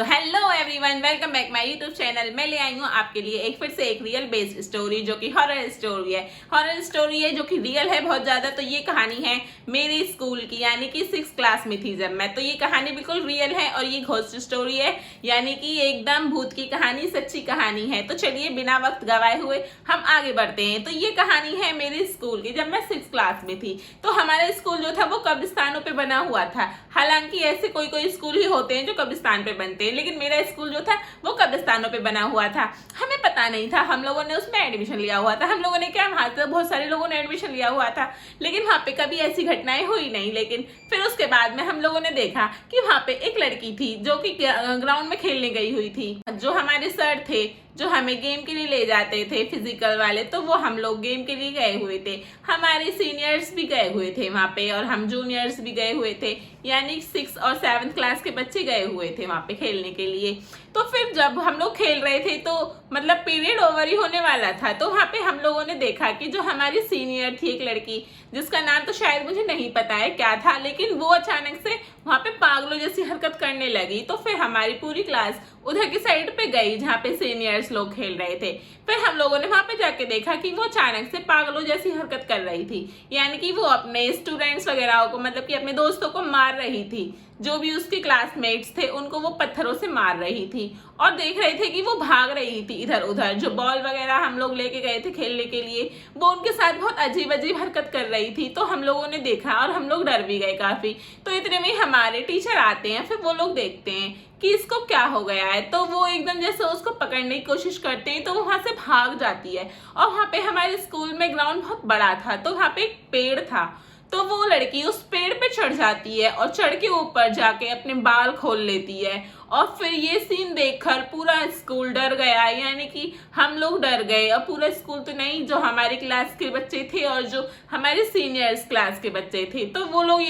तो hello everyone, welcome back my YouTube channel. मैं ले आई हूँ आपके लिए एक फिर से एक रियल बेस्ड स्टोरी जो कि हॉरर स्टोरी है। हॉरर स्टोरी है जो कि रियल है बहुत ज्यादा। तो ये कहानी है मेरे स्कूल की, यानी कि 6th क्लास में थी जब मैं। तो ये कहानी बिल्कुल रियल है और ये घोस्ट स्टोरी है, यानी कि एकदम भूत की कहानी, सच्ची कहानी है। तो चलिए बिना वक्त गवाए हुए हम आगे बढ़ते हैं। तो ये कहानी है मेरे स्कूल की, जब मैं 6th क्लास में थी। तो हमारा स्कूल जो था वो कब्रिस्तानों पे बना हुआ था। हालांकि ऐसे कोई कोई स्कूल ही होते हैं जो कब्रिस्तान पे बनते हैं, लेकिन मेरा स्कूल जो था वो कब्रिस्तानों पे बना हुआ था। हमें पता नहीं था, हम लोगों ने उसमें एडमिशन लिया हुआ था। हम लोगों ने क्या, वहां से बहुत सारे लोगों ने एडमिशन लिया हुआ था, लेकिन वहां पे कभी ऐसी घटनाएं हुई नहीं। लेकिन फिर उसके बाद में हम लोगों ने देखा कि वहां पे एक लड़की थी जो कि ग्राउंड में खेलने गई हुई थी। जो हमारे सर थे जो हमें गेम के लिए ले जाते थे, फिजिकल वाले, तो वो हम लोग गेम के लिए गए हुए थे। हमारे सीनियर्स भी गए हुए थे वहां पे और हम जूनियर्स भी गए हुए थे, यानी 6th और 7th क्लास के बच्चे गए हुए थे वहां पे खेलने के लिए। तो फिर जब हम लोग खेल रहे थे तो मतलब पीरियड ओवर ही होने वाला था। तो वहां पे हम लोगों ने देखा कि जो हमारी सीनियर थी एक लड़की, जिसका नाम तो शायद मुझे नहीं पता है क्या था, लेकिन वो अचानक से वहां पे पागलों जैसी हरकत करने लगी। तो फिर हमारी पूरी क्लास उधर की साइड पे गई जहाँ पे सीनियर्स लोग खेल रहे थे। फिर हम लोगों ने वहां पे जाके देखा कि वो अचानक से पागलों जैसी हरकत कर रही थी, यानी कि वो अपने स्टूडेंट्स वगैरह को, मतलब कि अपने दोस्तों को मार रही थी। जो भी उसके क्लासमेट्स थे उनको वो पत्थरों से मार रही थी और देख रहे थे कि वो भाग रही थी इधर उधर। जो बॉल वगैरह हम लोग लेके गए थे खेलने के लिए, वो उनके साथ बहुत अजीब अजीब हरकत कर रही थी। तो हम लोगों ने देखा और हम लोग डर भी गए काफी। तो इतने में हमारे टीचर आते हैं, फिर वो लोग देखते हैं कि इसको क्या हो गया है। तो वो एकदम जैसे उसको पकड़ने की कोशिश करते हैं तो वो वहां से भाग जाती है। और वहां पे हमारे स्कूल में ग्राउंड बहुत बड़ा था, तो वहां पे एक पेड़ था। तो वो लड़की उस पेड़ पे चढ़ जाती है और चढ़ के ऊपर जाके अपने बाल खोल लेती है। और फिर ये सीन देखकर पूरा स्कूल डर गया, यानी कि हम लोग डर गए। और पूरा स्कूल तो नहीं, जो हमारी क्लास के बच्चे थे और जो हमारे सीनियर्स क्लास के बच्चे थे, तो वो लोग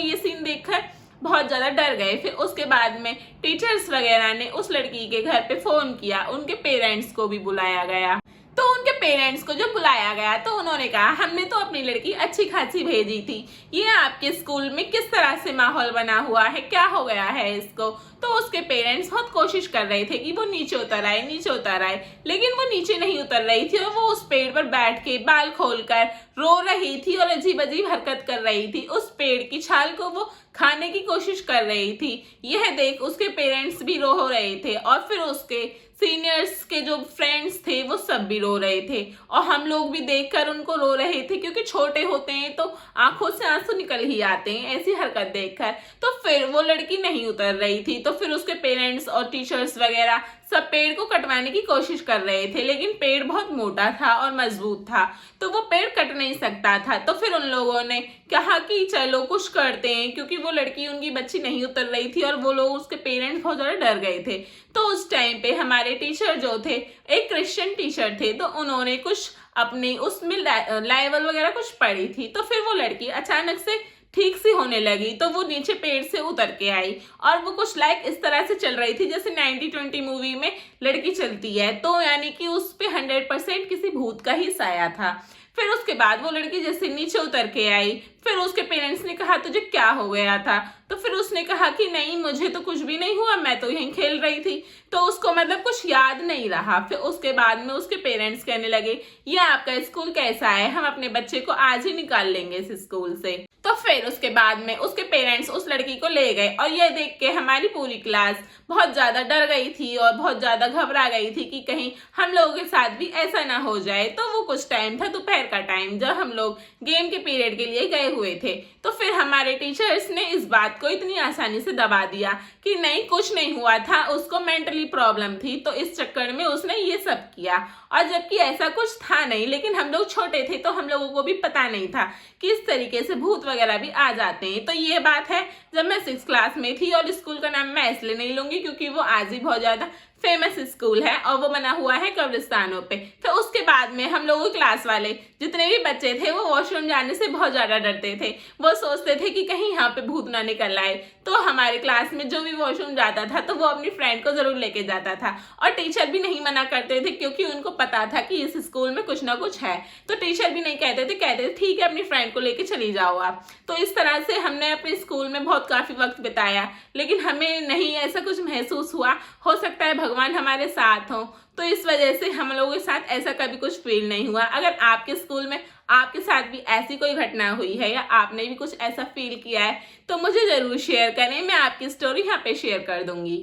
ये सीन देखकर बहुत ज्यादा डर गए। फिर उसके बाद में टीचर्स वगैरह ने उस लड़की के घर पे फोन किया, उनके पेरेंट्स को भी बुलाया गया। तो उनके पेरेंट्स को जब बुलाया गया तो उन्होंने कहा हमने तो अपनी लड़की अच्छी खासी भेजी थी, ये आपके स्कूल में किस तरह से माहौल बना हुआ है, क्या हो गया है इसको। तो उसके पेरेंट्स बहुत कोशिश कर रहे थे कि वो नीचे उतर आए, नीचे उतर आए, लेकिन वो नीचे नहीं उतर रही थी और वो उस पेड़ पर बैठ के बाल खोलकर रो रही थी और अजीब अजीब हरकत कर रही थी। उस पेड़ की छाल को वो खाने की कोशिश कर रही थी। यह देख उसके पेरेंट्स भी रो रहे थे और फिर उसके सीनियर्स के जो फ्रेंड्स थे वो सब भी रो रहे थे। और हम लोग भी देखकर उनको रो रहे थे, क्योंकि छोटे होते हैं तो आंखों से आंसू निकल ही आते हैं ऐसी हरकत देखकर। तो फिर वो लड़की नहीं उतर रही थी, तो फिर उसके पेरेंट्स और टीचर्स वगैरह सब पेड़ को कटवाने की कोशिश कर रहे थे, लेकिन पेड़ बहुत मोटा था और मजबूत था, तो वो पेड़ कट नहीं सकता था। तो फिर उन लोगों ने कहा कि चलो कुछ करते हैं, क्योंकि वो लड़की, उनकी बच्ची नहीं उतर रही थी और वो लोग, उसके पेरेंट्स बहुत ज्यादा डर गए थे। तो उस टाइम पे हमारे टीचर जो थे, एक क्रिश्चियन टीचर थे, तो उन्होंने कुछ अपने उसमें लाइवल वगैरह कुछ पढ़ी थी। तो फिर वो लड़की अचानक से ठीक सी होने लगी। तो वो नीचे पेड़ से उतर के आई और वो कुछ लाइक इस तरह से चल रही थी जैसे 90-20 मूवी में लड़की चलती है। तो यानी कि उस पे 100% किसी भूत का ही साया था। फिर उसके बाद वो लड़की जैसे नीचे उतर के आई, फिर उसके पेरेंट्स ने कहा तुझे क्या हो गया था। तो फिर उसने कहा कि नहीं, मुझे तो कुछ भी नहीं हुआ, मैं तो यहीं खेल रही थी। तो उसको मतलब कुछ याद नहीं रहा। फिर उसके बाद में उसके पेरेंट्स कहने लगे ये आपका स्कूल कैसा है, हम अपने बच्चे को आज ही निकाल लेंगे इस स्कूल से। तो फिर उसके बाद में उसके पेरेंट्स उस लड़की को ले गए और ये देख के हमारी पूरी क्लास बहुत ज्यादा डर गई थी और बहुत ज्यादा घबरा गई थी कि कहीं हम लोगों के साथ भी ऐसा ना हो जाए। तो वो कुछ टाइम था, दोपहर का टाइम, जब हम लोग गेम के पीरियड के लिए गए हुए थे। तो फिर हमारे टीचर्स ने इस बात को इतनी आसानी से दबा दिया कि नहीं, कुछ नहीं हुआ था, उसको मेंटली प्रॉब्लम थी, तो इस चक्कर में उसने ये सब किया। और जबकि ऐसा कुछ था नहीं, लेकिन हम लोग छोटे थे तो हम लोगों को भी पता नहीं था कि इस तरीके से भूत वगैरह भी आ जाते हैं। तो ये बात है जब मैं 6th क्लास में थी, और स्कूल का नाम मैं इसलिए नहीं लूंगी क्योंकि वो आज भी बहुत ज्यादा फेमस स्कूल है और वो बना हुआ है कब्रिस्तानों पे। तो उसके बाद में हम लोगों क्लास वाले जितने भी बच्चे थे वो वॉशरूम जाने से बहुत ज्यादा डरते थे। वो सोचते थे कि कहीं यहाँ पे भूत ना निकल आए। तो हमारे क्लास में जो भी वॉशरूम जाता था तो वो अपनी फ्रेंड को जरूर लेके जाता था, और टीचर भी नहीं मना करते थे क्योंकि उनको पता था कि इस स्कूल में कुछ ना कुछ है, तो टीचर भी नहीं कहते थे, कहते थे ठीक है अपनी फ्रेंड को लेके चली जाओ आप। तो इस तरह से हमने अपने स्कूल में बहुत काफ़ी वक्त बिताया, लेकिन हमें नहीं ऐसा कुछ महसूस हुआ। हो सकता है भगवान हमारे साथ हो, तो इस वजह से हम लोगों के साथ ऐसा कभी कुछ फील नहीं हुआ। अगर आपके स्कूल में आपके साथ भी ऐसी कोई घटना हुई है या आपने भी कुछ ऐसा फील किया है तो मुझे ज़रूर शेयर करें, मैं आपकी स्टोरी यहाँ पे शेयर कर दूंगी।